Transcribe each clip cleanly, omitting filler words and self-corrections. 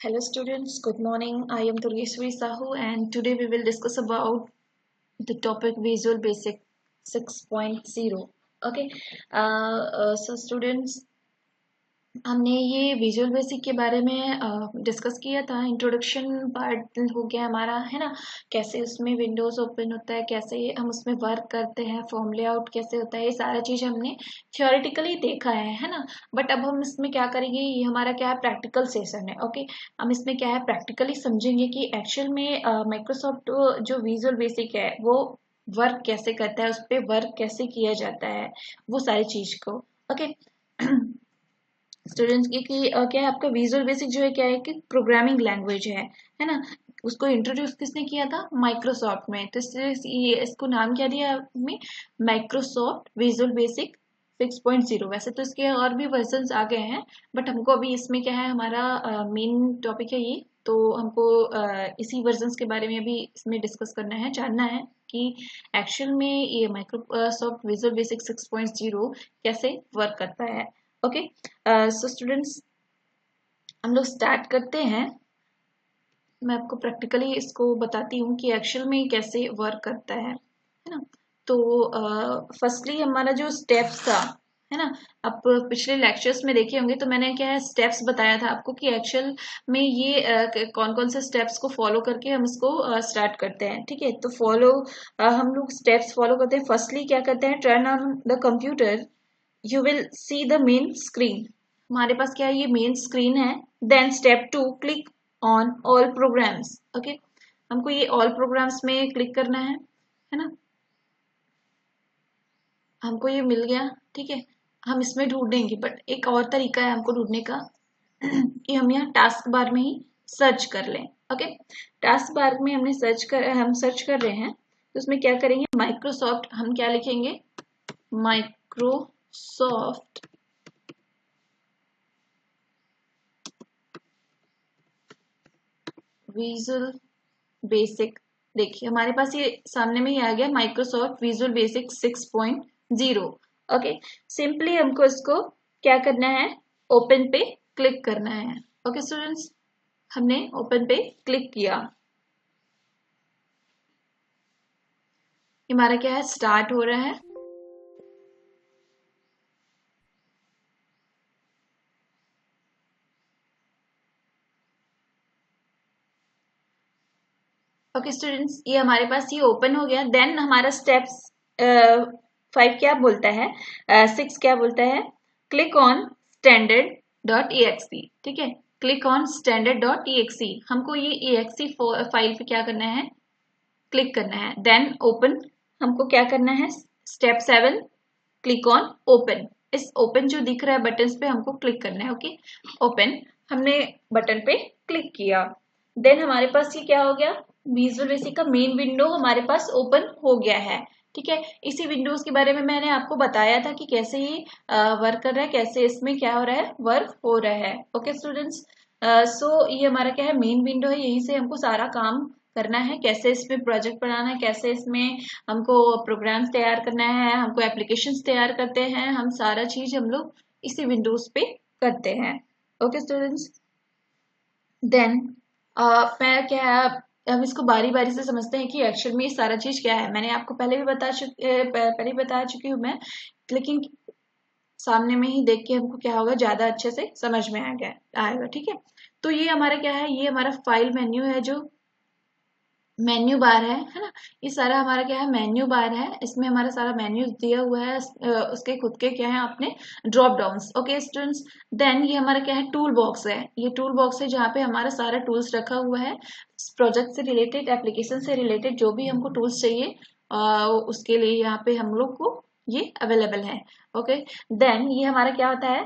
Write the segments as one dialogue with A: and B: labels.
A: Hello students, good morning. I am Durgeshwari Sahu and today we will discuss about the topic Visual Basic 6.0. Okay, so students, हमने ये visual basic के बारे में discuss किया था। Introduction part हो गया हमारा, है ना। कैसे उसमें विंडोज ओपन होता है, कैसे हम उसमें वर्क करते हैं, फॉर्म लेआउट कैसे होता है, ये सारा चीज़ हमने थियोरेटिकली देखा है ना। बट अब हम इसमें क्या करेंगे, ये हमारा क्या है, प्रैक्टिकल सेशन है। ओके, हम इसमें क्या है, प्रैक्टिकली समझेंगे कि एक्चुअल में माइक्रोसॉफ्ट जो विजुअल बेसिक है वो वर्क कैसे करता है, उस पर वर्क कैसे किया जाता है, वो सारी चीज़ को। ओके स्टूडेंट्स की क्या है, आपका विजुअल बेसिक जो है क्या है कि प्रोग्रामिंग लैंग्वेज है ना। उसको इंट्रोड्यूस किसने किया था, माइक्रोसॉफ्ट में। तो इसको नाम क्या दिया हमें, माइक्रोसॉफ्ट विजुअल बेसिक 6.0। वैसे तो इसके और भी वर्जन्स आ गए हैं, बट हमको अभी इसमें क्या है, हमारा मेन टॉपिक है ये। तो हमको इसी वर्जन्स के बारे में अभी इसमें डिस्कस करना है, जानना है कि एक्चुअल में ये माइक्रोसॉफ्ट विजुअल बेसिक 6.0 कैसे वर्क करता है। ओके सो स्टूडेंट्स, हम लोग स्टार्ट करते हैं। मैं आपको प्रैक्टिकली इसको बताती हूँ कि एक्चुअल में कैसे वर्क करता है ना। तो फर्स्टली हमारा जो स्टेप्स था, है ना। आप पिछले लेक्चर्स में देखे होंगे, तो मैंने क्या है स्टेप्स बताया था आपको कि एक्चुअल में ये कौन कौन से स्टेप्स को फॉलो करके हम इसको स्टार्ट करते हैं। ठीक है, तो हम लोग स्टेप्स फॉलो करते हैं। फर्स्टली क्या करते हैं, turn on the computer, you will see the main screen. हमारे पास क्या है, ये मेन स्क्रीन है। Then step 2, click on all programs. Okay, हमको ये ऑल प्रोग्राम्स में क्लिक करना है ना। हमको ये मिल गया, ठीक है। हम इसमें ढूंढेंगे, बट एक और तरीका है हमको ढूंढने का कि हम यहाँ टास्क बार में ही सर्च कर लें। ओके, टास्क बार में हम सर्च कर रहे हैं, तो उसमें क्या करेंगे, माइक्रोसॉफ्ट, हम क्या लिखेंगे, माइक्रोसॉफ्ट विजुअल बेसिक। देखिए हमारे पास ये सामने में ही आ गया, Microsoft visual basic 6.0। Okay, simply हमको इसको क्या करना है, ओपन पे क्लिक करना है। ओके स्टूडेंट्स, हमने ओपन पे क्लिक किया। हमारा क्या है, स्टार्ट हो रहा है। ओके स्टूडेंट्स, ये हमारे पास ये ओपन हो गया। देन हमारा स्टेप्स 5 क्या बोलता है, 6 क्या बोलता है, click on standard dot exe. ठीक है, click on standard dot exe, हमको ये एक्सी फाइल पे क्या करना है, क्लिक करना है। देन ओपन, हमको क्या करना है, स्टेप 7, क्लिक ऑन ओपन। इस ओपन जो दिख रहा है बटन पे हमको क्लिक करना है। ओके, ओपन, हमने बटन पे क्लिक किया। देन हमारे पास ये क्या हो गया, विजुअल बेसिक का मेन विंडो हमारे पास ओपन हो गया है। ठीक है, इसी विंडोज के बारे में मैंने आपको बताया था कि कैसे ये वर्क कर रहा है, कैसे इसमें क्या हो रहा है, वर्क हो रहा है। ओके स्टूडेंट्स, सो ये हमारा क्या है, मेन विंडो है, यहीं से हमको सारा काम करना है। कैसे इसमें प्रोजेक्ट बनाना है, कैसे इसमें हमको प्रोग्राम्स तैयार करना है, हमको एप्लीकेशंस तैयार करते हैं, हम सारा चीज हम लोग इसी विंडोज पे करते हैं। ओके स्टूडेंट्स, देन मैं क्या है, हम इसको बारी बारी से समझते हैं कि एक्चुअल में ये सारा चीज क्या है। मैंने आपको पहले भी पहले बता चुकी हूँ मैं, लेकिन सामने में ही देख के हमको क्या होगा, ज्यादा अच्छे से समझ में आएगा। ठीक है, तो ये हमारा क्या है, ये हमारा फाइल मेन्यू है, जो मेन्यू बार है ना। ये सारा हमारा क्या है, मेन्यू बार है। इसमें हमारा सारा मेन्यू दिया हुआ है। उसके खुद के क्या है, अपने drop downs. Okay students, then ये हमारा क्या है, टूल बॉक्स है। ये टूल बॉक्स है जहाँ पे हमारा सारा टूल्स रखा हुआ है, प्रोजेक्ट से रिलेटेड, एप्लीकेशन से रिलेटेड जो भी हमको टूल्स चाहिए उसके लिए यहाँ पे हम लोग को ये अवेलेबल है। ओके, देन ये हमारा क्या होता है,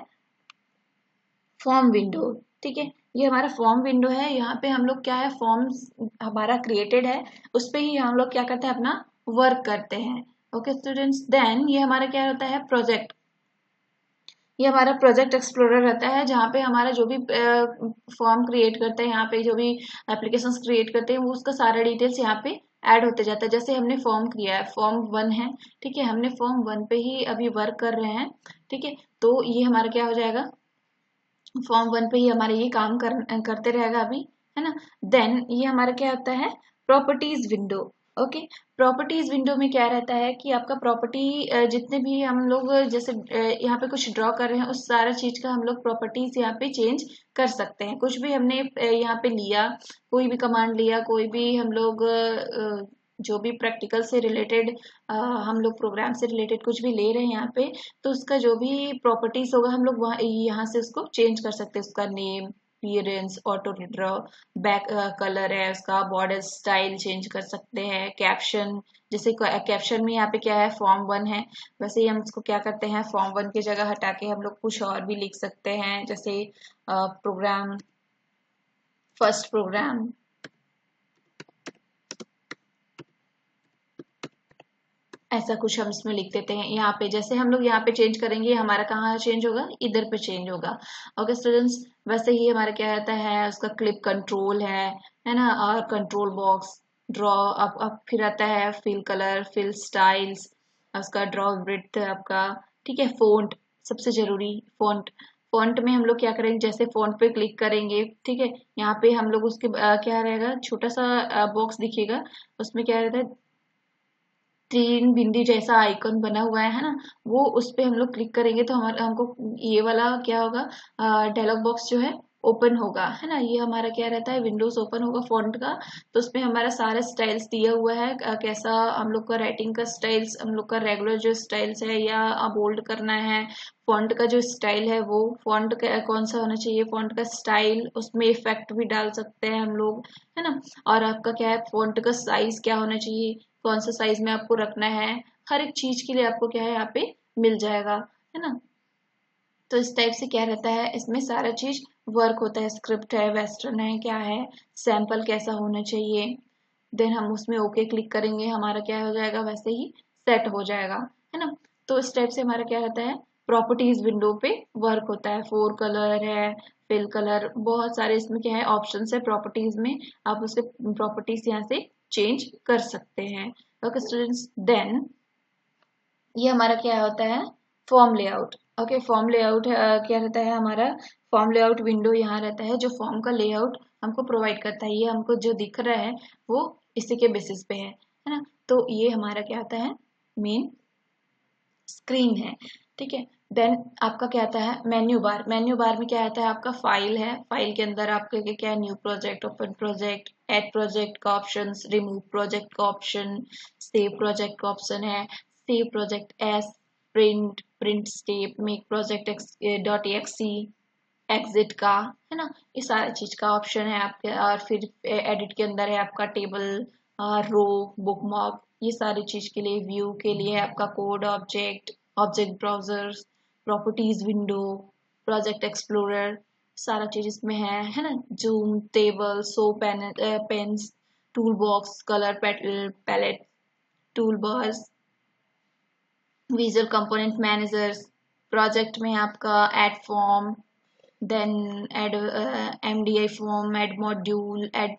A: फॉर्म विंडो। ठीक है, ये हमारा फॉर्म विंडो है। यहाँ पे हम लोग क्या है, फॉर्म्स हमारा क्रिएटेड है, उस पे ही हम लोग क्या करते हैं, अपना वर्क करते हैं। ओके स्टूडेंट्स, देन ये हमारा क्या होता है, प्रोजेक्ट। ये हमारा प्रोजेक्ट एक्सप्लोरर रहता है, जहाँ पे हमारा जो भी फॉर्म क्रिएट करते हैं, यहाँ पे जो भी एप्लीकेशंस क्रिएट करते हैं, वो उसका सारा डिटेल्स यहाँ पे ऐड होते जाता है। जैसे हमने फॉर्म किया है, फॉर्म 1 है, ठीक है, हमने फॉर्म 1 पे ही अभी वर्क कर रहे हैं। ठीक है, तो ये हमारा क्या हो जाएगा, फॉर्म 1 पे ही हमारे ये काम करते रहेगा अभी, है ना। देन ये हमारा क्या होता है, properties window. Okay, properties window में क्या रहता है कि आपका प्रॉपर्टी जितने भी हम लोग जैसे यहाँ पे कुछ ड्रॉ कर रहे हैं उस सारा चीज का हम लोग प्रॉपर्टीज यहाँ पे चेंज कर सकते हैं। कुछ भी हमने यहाँ पे लिया, कोई भी कमांड लिया, कोई भी हम लोग जो भी प्रैक्टिकल से रिलेटेड हम लोग प्रोग्राम से रिलेटेड कुछ भी ले रहे हैं यहाँ पे, तो उसका जो भी प्रॉपर्टीज होगा हम लोग वहाँ यहाँ से उसको चेंज कर सकते हैं। उसका name, appearance, auto draw, back colour है उसका, बॉर्डर स्टाइल चेंज कर सकते हैं, कैप्शन, जैसे कैप्शन में यहाँ पे क्या है, फॉर्म 1 है, वैसे ही हम इसको क्या करते हैं, फॉर्म 1 की जगह हटा के हम लोग कुछ और भी लिख सकते हैं, जैसे प्रोग्राम, फर्स्ट प्रोग्राम, ऐसा कुछ हम इसमें लिख देते हैं। यहाँ पे जैसे हम लोग यहाँ पे चेंज करेंगे, हमारा कहाँ चेंज होगा, इधर पे चेंज होगा। ओके स्टूडेंट्स, वैसे ही हमारा क्या रहता है, उसका क्लिप कंट्रोल है ना, और कंट्रोल बॉक्स, ड्रॉ, अब फिर आता है फिल कलर, फिल स्टाइल्स, उसका ड्रॉ ब्रेड्थ है आपका, ठीक है। फोंट, सबसे जरूरी फोंट, फॉन्ट में हम लोग क्या करेंगे, जैसे फॉन्ट पे क्लिक करेंगे, ठीक है, यहाँ पे हम लोग उसके क्या रहेगा, छोटा सा बॉक्स दिखेगा, उसमें क्या रहता है, तीन बिंदी जैसा आइकन बना हुआ है ना, वो उस पे हम लोग क्लिक करेंगे तो हमारे हमको ये वाला क्या होगा, डायलॉग बॉक्स जो है ओपन होगा, है ना। ये हमारा क्या रहता है, विंडोज ओपन होगा फॉन्ट का, तो उसमें हमारा सारा स्टाइल्स दिया हुआ है, कैसा हम लोग का राइटिंग का स्टाइल्स, हम लोग का रेगुलर जो स्टाइल्स है या बोल्ड करना है, फॉन्ट का जो स्टाइल है वो फॉन्ट का कौन सा होना चाहिए, फॉन्ट का स्टाइल, उसमें इफेक्ट भी डाल सकते हैं हम लोग, है ना। और आपका क्या है, फॉन्ट का साइज क्या होना चाहिए, कौन सा साइज में आपको रखना है, हर एक चीज के लिए आपको क्या है यहाँ पे मिल जाएगा, है ना। तो इस टाइप से क्या रहता है, इसमें सारा चीज वर्क होता है, स्क्रिप्ट है, वेस्टर्न है, क्या है, सैंपल कैसा होना चाहिए, देन हम उसमें ओके क्लिक करेंगे, हमारा क्या हो जाएगा, वैसे ही सेट हो जाएगा, है ना। तो इस टाइप से हमारा क्या रहता है, प्रॉपर्टीज विंडो पे वर्क होता है। फोर कलर है, फिल कलर, बहुत सारे इसमें क्या है ऑप्शन है प्रॉपर्टीज में, आप उसके प्रॉपर्टीज यहाँ से चेंज कर सकते हैं। ओके स्टूडेंट्स, देन ये हमारा क्या होता है, form layout. Okay, form layout क्या रहता है हमारा, फॉर्म लेआउट विंडो यहाँ रहता है जो फॉर्म का लेआउट हमको प्रोवाइड करता है। ये हमको जो दिख रहा है वो इसी के बेसिस पे है ना। तो ये हमारा क्या होता है, मेन स्क्रीन है, ठीक है। देन आपका क्या आता है, मेन्यू बार। मेन्यू बार में क्या आता है, आपका फाइल है, फाइल के अंदर आपके क्या है, new project, open project, add project का ऑप्शन, रिमूव प्रोजेक्ट का ऑप्शन, सेव प्रोजेक्ट का ऑप्शन है, save project as, print, print step, make project dot exe, exit का, है ना, ये सारी चीज का ऑप्शन है आपके। और फिर एडिट के अंदर है आपका टेबल, रो, बुकमार्क, ये सारी चीज के लिए, व्यू के लिए है आपका code object, object browsers, properties window, project explorer, सारा चीज इसमें है ना। Zoom, table, so pens, tool box, colour palette, tool bars, visual component managers, project में आपका add form, then add MDI form, add module, add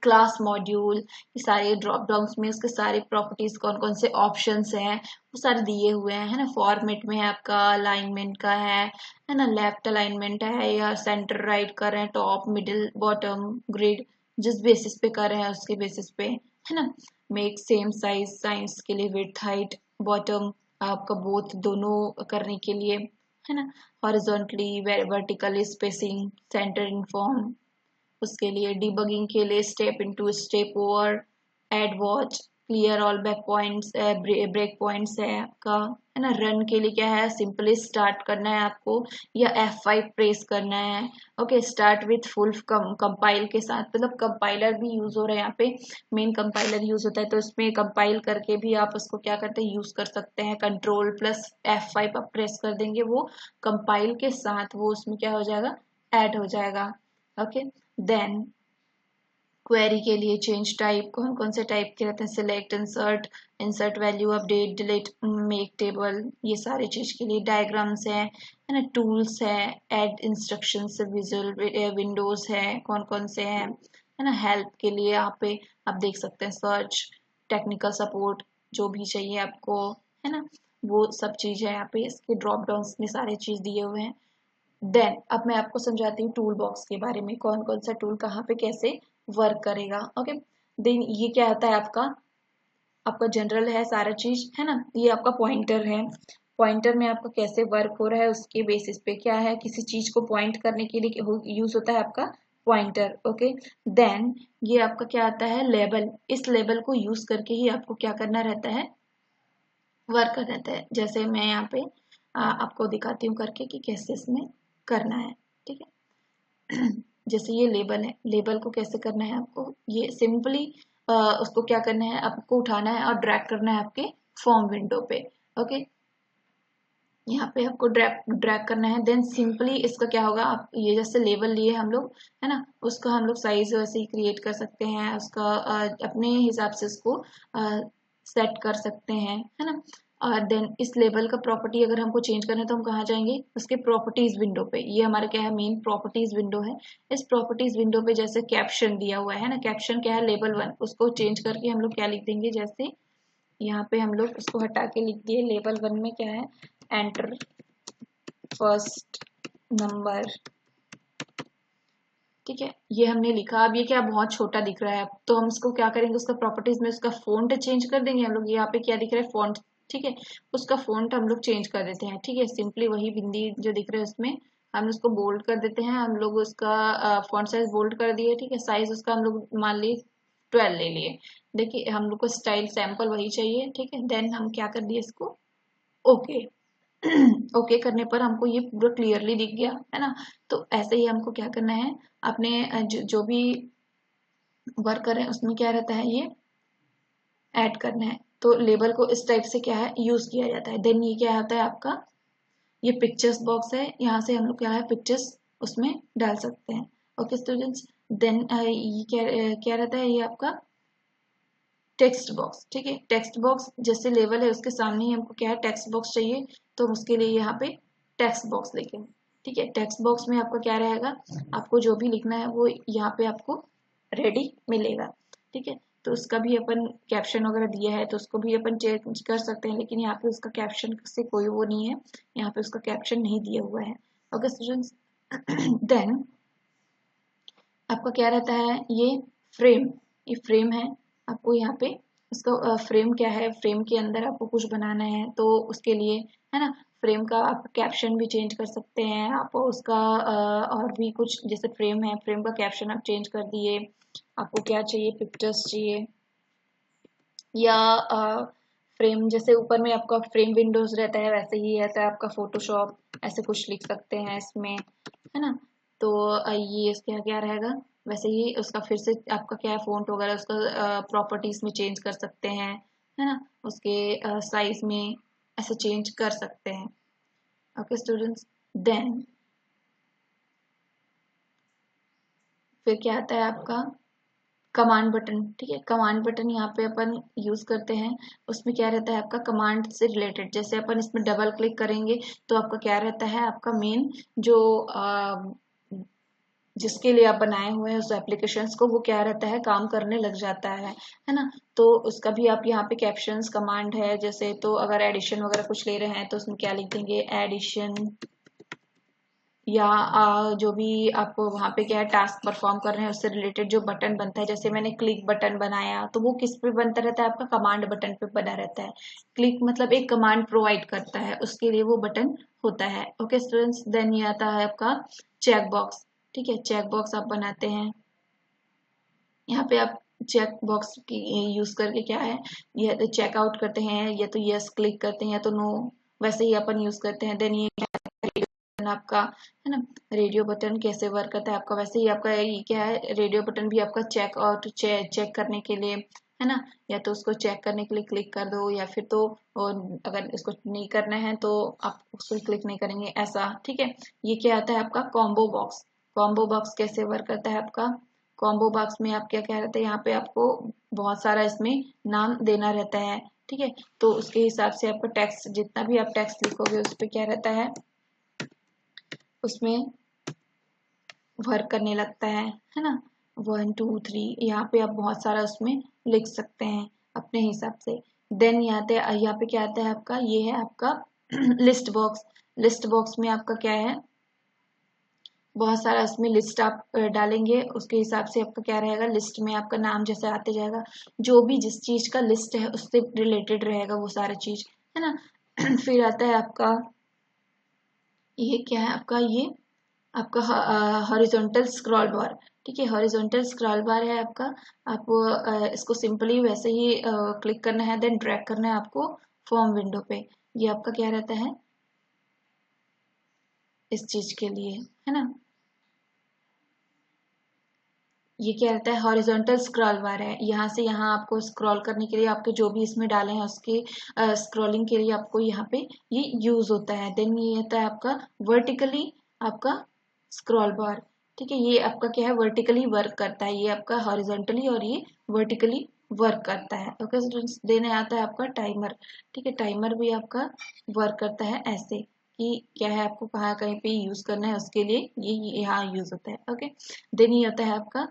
A: class module, ये सारे drop downs में उसके सारे प्रॉपर्टीज कौन कौन से ऑप्शंस हैं वो सारे दिए हुए हैं, है ना। फॉर्मेट में है आपका अलाइनमेंट का है ना, लेफ्ट अलाइनमेंट है या सेंटर राइट कर रहे हैं, टॉप मिडिल बॉटम ग्रिड, जिस बेसिस पे कर रहे हैं उसके बेसिस पे, है ना। मेक सेम साइज, साइंस के लिए विड्थ हाइट बॉटम आपका बोथ दोनों करने के लिए, है ना। Horizontally, vertically spacing, centre in form, उसके लिए डिबगिंग के लिए step into step over, add watch, clear all back points, break points है आपका, है ना। रन के लिए क्या है, सिंपली स्टार्ट करना है आपको या F5 प्रेस करना है। Okay, start with full compile के साथ, मतलब कंपाइलर भी यूज हो रहा है यहाँ पे, मेन कंपाइलर यूज होता है, तो इसमें कंपाइल करके भी आप उसको क्या करते हैं, यूज कर सकते हैं। कंट्रोल प्लस F5 आप प्रेस कर देंगे, वो कंपाइल के साथ वो उसमें क्या हो जाएगा, ऐड हो जाएगा। ओके, देन क्वेरी के लिए चेंज टाइप, कौन कौन से टाइप के रहते हैं, select, insert, insert value, update, delete, make table, ये सारी चीज के लिए डायग्राम्स है ना। टूल्स है, ऐड इंस्ट्रक्शंस, विजुअल विंडोज है, कौन कौन से हैं, है ना। हेल्प के लिए यहाँ पे आप देख सकते हैं, सर्च, टेक्निकल सपोर्ट, जो भी चाहिए आपको, है ना, वो सब चीज है यहाँ पे, इसके ड्रॉप डाउन में सारे चीज दिए हुए हैं। देन अब मैं आपको समझाती हूँ टूल बॉक्स के बारे में, कौन कौन सा टूल कहाँ पे कैसे वर्क करेगा। ओके, देन ये क्या होता है आपका जनरल है सारा चीज, है ना। ये आपका पॉइंटर है, पॉइंटर में आपका कैसे वर्क हो रहा है उसके बेसिस पे क्या है, किसी चीज को पॉइंट करने के लिए यूज होता है आपका पॉइंटर। ओके, देन ये आपका क्या आता है, लेबल। इस लेबल को यूज करके ही आपको क्या करना रहता है, वर्क कर रहता है। जैसे मैं यहाँ पे आपको दिखाती हूँ करके कि कैसे इसमें करना है। ठीक है, जैसे ये लेबल है, लेबल को कैसे करना है आपको, ये सिंपली उसको क्या करना है, आपको उठाना है और ड्रैग करना है आपके फॉर्म विंडो पे। ओके, यहाँ पे आपको ड्रैग ड्रैग करना है। देन सिंपली इसका क्या होगा, आप ये जैसे लेबल लिए हम लोग, है ना, उसका हम लोग साइज वैसे ही क्रिएट कर सकते हैं, उसका अपने हिसाब से उसको सेट कर सकते हैं, है ना। और देन इस लेबल का प्रॉपर्टी अगर हमको चेंज करना है तो हम कहाँ जाएंगे, उसके प्रॉपर्टीज विंडो पे। ये हमारा क्या है, मेन प्रॉपर्टीज विंडो है। इस प्रॉपर्टीज विंडो पे जैसे कैप्शन दिया हुआ है ना, कैप्शन क्या है, लेबल 1, उसको चेंज करके हम लोग क्या लिख देंगे, जैसे यहाँ पे हम लोग उसको हटा के लिख दिए, लेबल 1 में क्या है, एंटर फर्स्ट नंबर। ठीक है, ये हमने लिखा। अब ये क्या बहुत छोटा दिख रहा है, तो हम इसको क्या करेंगे, उसका प्रॉपर्टीज में उसका फॉन्ट चेंज कर देंगे हम लोग। यहाँ पे क्या दिख रहा है, फॉन्ट। ठीक है, उसका फॉन्ट हम लोग चेंज कर देते हैं। ठीक है, सिंपली वही बिंदी जो दिख रहा है उसमें हम उसको बोल्ड कर देते हैं। हम लोग उसका फॉन्ट साइज बोल्ड कर दिए। ठीक है, साइज उसका हम लोग मान ली 12 ले लिए। देखिए हम लोग को स्टाइल सैंपल वही चाहिए। ठीक है, देन हम क्या कर दिए इसको, ओके। ओके करने पर हमको ये पूरा क्लियरली दिख गया, है ना। तो ऐसे ही हमको क्या करना है, अपने जो भी वर्क कर रहे हैं उसमें क्या रहता है, ये ऐड करना है। तो लेबल को इस टाइप से क्या है, यूज किया जाता है। देन ये क्या होता है आपका, ये पिक्चर्स बॉक्स है, यहाँ से हम लोग क्या है, पिक्चर्स उसमें डाल सकते हैं। ओके स्टूडेंट्स, देन ये क्या रहता है, ये आपका टेक्स्ट बॉक्स। ठीक है, टेक्स्ट बॉक्स जैसे लेवल है उसके सामने ही हमको क्या है, टेक्स्ट बॉक्स चाहिए, तो उसके लिए यहाँ पे टेक्स्ट बॉक्स लिखें। ठीक है, टेक्स्ट बॉक्स में आपका क्या रहेगा, आपको जो भी लिखना है वो यहाँ पे आपको रेडी मिलेगा। ठीक है, तो उसका भी अपन कैप्शन वगैरह दिया है तो उसको भी अपन चेंज कर सकते हैं, लेकिन यहाँ पे उसका कैप्शन से कोई वो नहीं है, यहाँ पे उसका कैप्शन नहीं दिया हुआ है। ओके स्टूडेंट्स, देन आपका क्या रहता है, ये फ्रेम, ये फ्रेम है। आपको यहाँ पे इसका फ्रेम क्या है, फ्रेम के अंदर आपको कुछ बनाना है तो उसके लिए, है ना, फ्रेम का आप कैप्शन भी चेंज कर सकते हैं। आप उसका और भी कुछ, जैसे फ्रेम है, फ्रेम का कैप्शन आप चेंज कर दिए। आपको क्या चाहिए, पिक्चर्स चाहिए, या फ्रेम जैसे ऊपर में आपका फ्रेम विंडोज रहता है वैसे ही रहता है आपका फोटोशॉप, ऐसे कुछ लिख सकते हैं इसमें, है ना। तो ये इसका क्या रहेगा, वैसे ही उसका फिर से आपका क्या है, फ़ॉन्ट वगैरह उसका प्रॉपर्टीज में चेंज कर सकते हैं, है ना, उसके साइज में ऐसे चेंज कर सकते हैं। ओके स्टूडेंट्स, देन फिर क्या आता है आपका कमांड बटन। ठीक है, कमांड बटन यहाँ पे अपन यूज करते हैं। उसमें क्या रहता है आपका, कमांड से रिलेटेड, जैसे अपन इसमें डबल क्लिक करेंगे तो आपका क्या रहता है, आपका मेन जो जिसके लिए आप बनाए हुए हैं उस एप्लीकेशंस को, वो क्या रहता है, काम करने लग जाता है ना। तो उसका भी आप यहाँ पे कैप्शंस कमांड है, जैसे तो अगर एडिशन वगैरह कुछ ले रहे हैं तो उसमें क्या लिख देंगे, एडिशन, या जो भी आप वहाँ पे क्या है टास्क परफॉर्म कर रहे हैं उससे रिलेटेड जो बटन बनता है, जैसे मैंने क्लिक बटन बनाया तो वो किस पे बनता रहता है, आपका कमांड बटन पे बना रहता है। क्लिक मतलब एक कमांड प्रोवाइड करता है, उसके लिए वो बटन होता है। ओके स्टूडेंट्स, देन ये आता है आपका चेक बॉक्स। ठीक है, चेक बॉक्स आप बनाते हैं, यहाँ पे आप चेक बॉक्स की यूज करके क्या है, या तो चेकआउट करते हैं, या तो यस क्लिक करते हैं, या तो नो, वैसे ही अपन यूज करते हैं। देन ये आपका, है ना, रेडियो बटन कैसे वर्क करता है आपका, वैसे ही आपका ये क्या है, रेडियो बटन भी आपका चेक आउट चेक करने के लिए, है ना, या तो उसको चेक करने के लिए क्लिक कर दो, या फिर तो अगर इसको नहीं करना है तो आप उसको क्लिक नहीं करेंगे, ऐसा। ठीक है, ये क्या आता है आपका कॉम्बो बॉक्स। कॉम्बो बॉक्स कैसे वर्क करता है आपका, कॉम्बो बॉक्स में आप क्या क्या रहता है, यहाँ पे आपको बहुत सारा इसमें नाम देना रहता है। ठीक है, तो उसके हिसाब से आपका टेक्स्ट, जितना भी आप टेक्स्ट लिखोगे उस पर क्या रहता है, उसमें वर्क करने लगता है ना। 1 2 3 यहाँ पे आप बहुत सारा उसमें लिख सकते हैं अपने हिसाब से। देन यहाँ पे क्या आता है आपका, ये है आपका लिस्ट बॉक्स। लिस्ट बॉक्स में आपका क्या है, बहुत सारा इसमें लिस्ट आप डालेंगे, उसके हिसाब से आपका क्या रहेगा, लिस्ट में आपका नाम जैसे आते जाएगा, जो भी जिस चीज का लिस्ट है उससे रिलेटेड रहेगा वो सारा चीज, है ना। फिर आता है आपका ये क्या है आपका, ये आपका हॉरिजॉन्टल स्क्रॉल बार। ठीक है, हॉरिजॉन्टल स्क्रॉल बार है आपका। आप इसको सिंपली वैसे ही क्लिक करना है, देन ड्रैग करना है आपको फॉर्म विंडो पे। ये आपका क्या रहता है इस चीज के लिए, है ना। ये क्या रहता है, हॉरिजॉन्टल स्क्रॉल बार है। यहाँ से यहाँ आपको स्क्रॉल करने के लिए, आपके जो भी इसमें डाले हैं उसके स्क्रॉलिंग के लिए आपको यहाँ पे ये यूज होता है। देन ये होता है आपका वर्टिकली आपका स्क्रॉल बार। ठीक है, ये आपका क्या है, वर्टिकली वर्क करता है। ये आपका हॉरिजॉन्टली और ये वर्टिकली वर्क करता है। ओके स्टूडेंट्स, देने आता है आपका टाइमर। ठीक है, टाइमर भी आपका वर्क करता है ऐसे कि क्या है, आपको कहाँ कहीं पे यूज करना है उसके लिए ये यहाँ यूज होता है। ओके, देन ये होता है आपका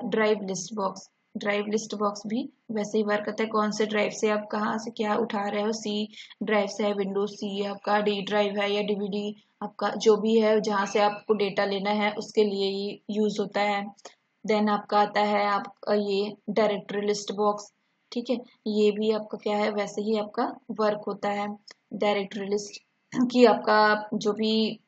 A: drive list box. Drive list box भी वैसे ही वर्क करता है। कौन से ड्राइव से आप कहाँ से क्या उठा रहे हो, सी ड्राइव से है, विंडोज सी है आपका, डी ड्राइव है या डीवीडी, आपका जो भी है जहाँ से आपको डेटा लेना है उसके लिए ये यूज होता है। देन आपका आता है आप ये डायरेक्टरी लिस्ट बॉक्स। ठीक है, ये भी आपका क्या है, वैसे ही आपका वर्क होता है। डायरेक्टरी लिस्ट की आपका जो भी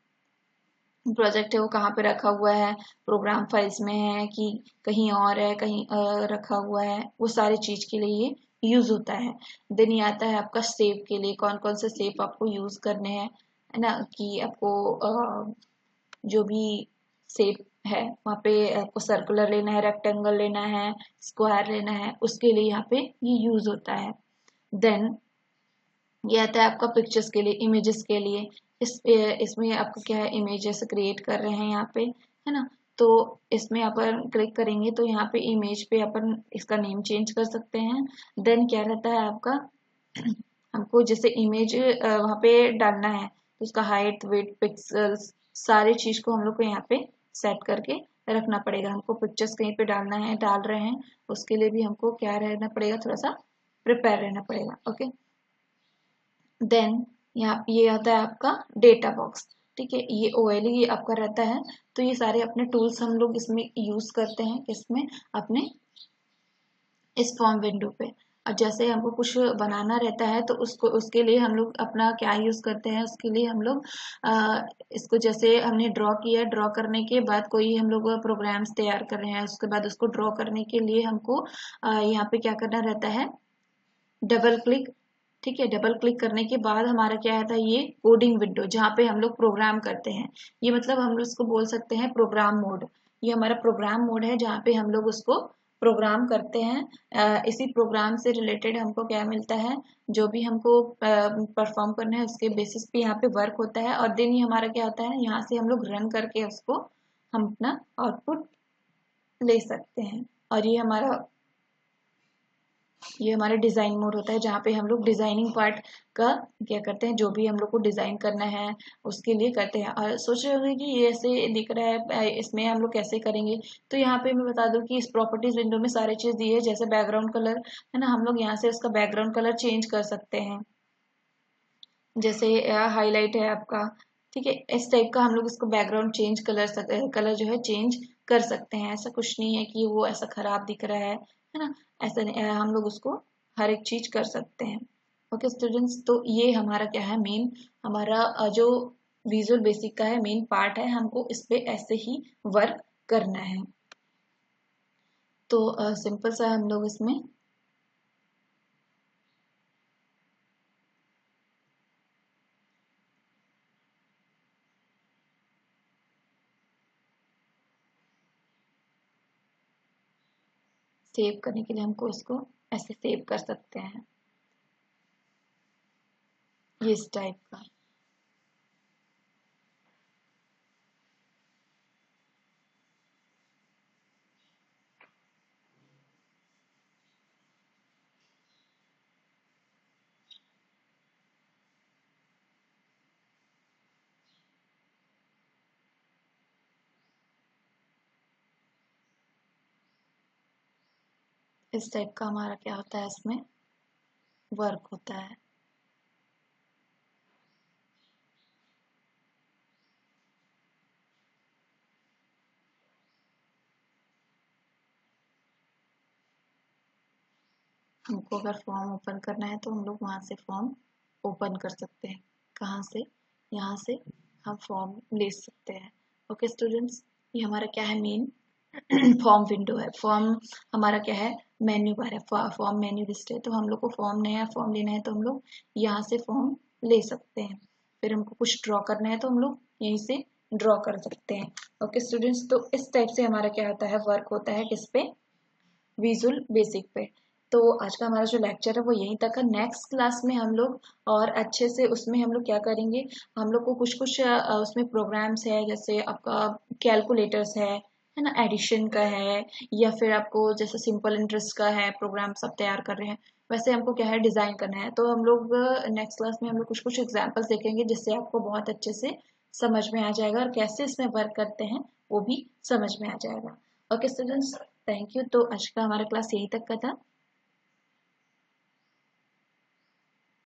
A: प्रोजेक्ट है वो कहाँ पे रखा हुआ है, प्रोग्राम फाइल्स में है कि कहीं और है, कहीं रखा हुआ है, वो सारी चीज के लिए ये यूज होता है। देन ये आता है आपका सेव के लिए, कौन कौन से सेव आपको यूज करने हैं, है ना, कि आपको जो भी सेव है वहाँ पे आपको सर्कुलर लेना है, रेक्टेंगल लेना है, स्क्वायर लेना है, उसके लिए यहाँ पे ये यूज होता है। देन ये आता है आपका पिक्चर्स के लिए, इमेजेस के लिए। इसमें आपको क्या है, इमेजेस क्रिएट कर रहे हैं यहाँ पे, है ना। तो इसमें अपन क्लिक करेंगे तो यहाँ पे इमेज पे अपन इसका नेम चेंज कर सकते हैं। देन क्या रहता है आपका, हमको जैसे इमेज वहाँ पे डालना है तो उसका हाइट, वेट, पिक्सल्स, सारी चीज को हम लोग को यहाँ पे सेट करके रखना पड़ेगा। हमको पिक्चर्स कहीं पे डालना है, डाल रहे हैं, उसके लिए भी हमको क्या रहना पड़ेगा, थोड़ा सा प्रिपेयर रहना पड़ेगा। ओके, देन यहाँ ये आता है आपका डेटा बॉक्स। ठीक है, ये ओएलई आपका रहता है। तो ये सारे अपने टूल्स हम लोग इसमें यूज करते हैं, इसमें अपने इस फॉर्म विंडो पे। और जैसे हमको कुछ बनाना रहता है तो उसको उसके लिए हम लोग अपना क्या यूज करते हैं, उसके लिए हम लोग इसको जैसे हमने ड्रॉ किया, ड्रॉ करने के बाद कोई हम लोग प्रोग्राम्स तैयार कर रहे हैं, उसके बाद उसको ड्रॉ करने के लिए हमको यहाँ पे क्या करना रहता है, डबल क्लिक। ठीक है, डबल क्लिक करने के बाद हमारा क्या आता है, ये कोडिंग विंडो जहाँ पे हम लोग प्रोग्राम करते हैं। ये मतलब हम लोग इसको बोल सकते हैं प्रोग्राम मोड। ये हमारा प्रोग्राम मोड है जहाँ पे हम लोग उसको प्रोग्राम करते हैं। इसी प्रोग्राम से रिलेटेड हमको क्या मिलता है, जो भी हमको परफॉर्म करना है उसके बेसिस पे यहाँ पे वर्क होता है। और देन ये हमारा क्या होता है, यहाँ से हम लोग रन करके उसको हम अपना आउटपुट ले सकते हैं। और ये हमारा डिजाइन मोड होता है जहाँ पे हम लोग डिजाइनिंग पार्ट का क्या करते हैं, जो भी हम लोग को डिजाइन करना है उसके लिए करते हैं। और सोच रहे होंगे कि ये ऐसे दिख रहा है, इसमें हम लोग कैसे करेंगे। तो यहाँ पे मैं बता दूं कि इस प्रॉपर्टीज विंडो में सारी चीज दी है, जैसे बैकग्राउंड कलर, है ना, हम लोग यहाँ से उसका बैकग्राउंड कलर चेंज कर सकते हैं। जैसे हाईलाइट है आपका, ठीक है, इस टाइप का हम लोग इसको बैकग्राउंड चेंज कलर जो है चेंज कर सकते हैं। ऐसा कुछ नहीं है कि वो ऐसा खराब दिख रहा है ना, ऐसा नहीं, हम लोग उसको हर एक चीज कर सकते हैं। ओके स्टूडेंट्स, तो ये हमारा क्या है, मेन हमारा जो विजुअल बेसिक का है मेन पार्ट है, हमको इस पे ऐसे ही वर्क करना है। तो सिंपल सा हम लोग इसमें सेव करने के लिए हमको इसको ऐसे सेव कर सकते हैं, ये इस टाइप का। इस टाइप का हमारा क्या होता है, इसमें वर्क होता है। हमको अगर फॉर्म ओपन करना है तो हम लोग वहाँ से फॉर्म ओपन कर सकते हैं। कहाँ से? यहाँ से हम फॉर्म ले सकते हैं। ओके स्टूडेंट्स, ये हमारा क्या है? मेन फॉर्म विंडो है। फॉर्म हमारा क्या है? मेन्यू बार है। फॉर्म मेन्यू लिस्ट है। तो हम लोग को फॉर्म नया फॉर्म लेना है तो हम लोग यहाँ से फॉर्म ले सकते हैं। फिर हमको कुछ ड्रॉ करना है तो हम लोग यहीं से ड्रॉ कर सकते हैं। ओके स्टूडेंट्स, तो इस टाइप से हमारा क्या होता है? वर्क होता है किस पे? विजुअल बेसिक पे। तो आज का हमारा जो लेक्चर है वो यहीं तक है। नेक्स्ट क्लास में हम लोग और अच्छे से उसमें हम लोग क्या करेंगे, हम लोग को कुछ कुछ उसमें प्रोग्राम्स है, जैसे आपका कैलकुलेटर्स है ना, एडिशन का है, या फिर आपको जैसे सिंपल इंटरेस्ट का है प्रोग्राम सब तैयार कर रहे हैं, वैसे हमको क्या है? डिज़ाइन करना है। तो हम लोग नेक्स्ट क्लास में हम लोग कुछ कुछ एग्जाम्पल्स देखेंगे जिससे आपको बहुत अच्छे से समझ में आ जाएगा और कैसे इसमें वर्क करते हैं वो भी समझ में आ जाएगा। Okay students, thank you. तो आज का हमारा क्लास यही तक का था।